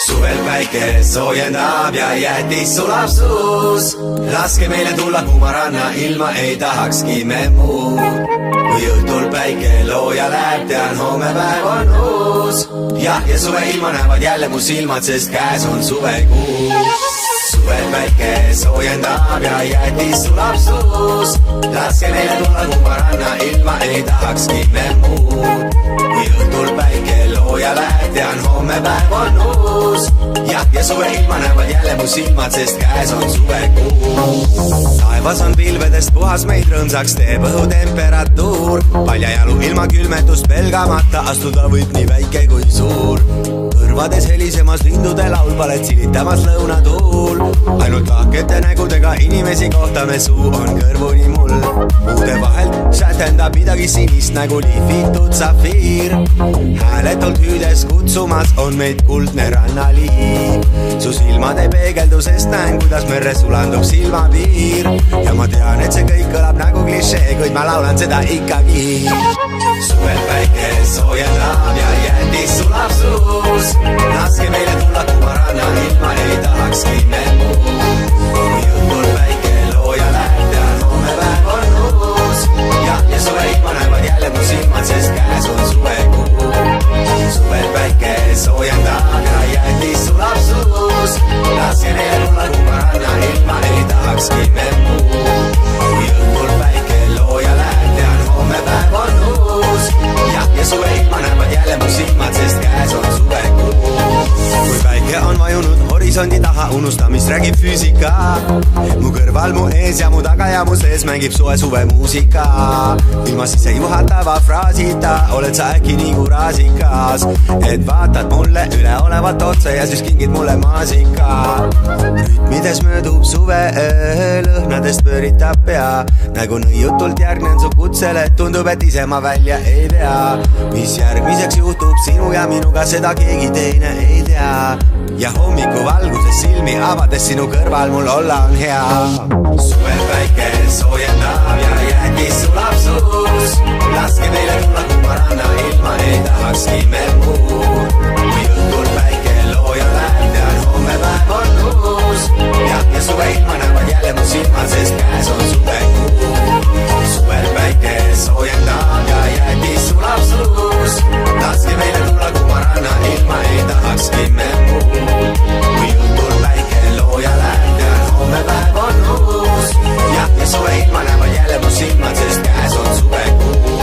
Suvel päike soojendab ja jäätis sulab suus. Laske meile tulla kuuma ranna, ilma ei tahakski me muud. Kui õhtul päike looja läheb, tean homme päev on uus. Ja suve ilma näevad jälle mu silmad, sest käes on suvekuu. Suvel päike soojendab ja jäätis sulab suus. Laske meile tulla kuuma ranna, ilma ei tahakski me muud. Kui õhtul päike looja läheb, tean homme päev on uus. Ja suve ilma näevad jälle mu silmad, sest käes on suvekuu. Taevas on pilvedest puhas, meid rõõmsaks teeb õhutemperatuur. Paljajalu ilma külmetust pelgamata, astuda võib nii väike kui suur. Kõrvades helisemas lindude laulpalet, silitamas lõunatuul. Ainult lahkete nägudega inimesi kohtame, suu on kõrvuni mul. Puude vahelt sätendab midagi sinist nagu lihvitud safiir. Hääletult hüüdes kutsumas on meid kuldne rannaliiv. Su silmade peegeldusest näen, kuidas merre sulandub silmapiir. Ja ma tean, et see kõik kõlab nagu klišee, kuid ma laulan seda ikkagi. Suvel päike soojendab ja jäätis sulab suus. Laske meile tulla kuuma ranna, ilma ei tahakski me muud. Kui õhtul päike looja läheb, tean homme päev on uus. Ja suve ilma näevad jälle mu silmad, sest käes on suvekuu. Suvel päike soojendab ja jäätis sulab suus. Laske meile tulla kuuma ranna, ilma ei tahakski me muud. Kui õhtul päike looja läheb, tean homme päev on uus. Ja suve ilma näevad jälle mu silmad, sest käes on suvekuu. Kui päike on vajunud horisondi taha, unustamist räägib füüsika. Mu kõrval, mu ees ja mu taga ja mu sees mängib suve muusika. Ilma sissejuhatava fraasita oled sa äkki nii kurasikas, et vaatad mulle üleolevat otsa ja siis kingid mulle maasika. Rütmides möödub suve öö, lõhnadest pööritab pea. Nagu nõiutult järgnen su kutsele, tundub, et ise ma välja ei vea. Mis järgmiseks juhtub sinu ja minuga, seda keegi teine ei tea. Ja hommiku valguses silmi avades sinu kõrval mul olla on hea. Suvel päike soojendab ja jäätis sulab suus. Laske meile tulla kuuma ranna, ilma ei tahakski me muud. Kui õhtul päike looja läheb, tean homme päev on uus. Ja suve ilma näevad jälle mu silmad, sest käes on suvekuu. Suvel päike soojendab ja jäätis sulab suus. Laske meile tulla kuuma ranna, ilma ei tahakski me muud. Kui õhtul päike looja läheb, tean homme päev on uus. Ja suve ilma näevad jälle mu silmad, sest käes on suvekuu.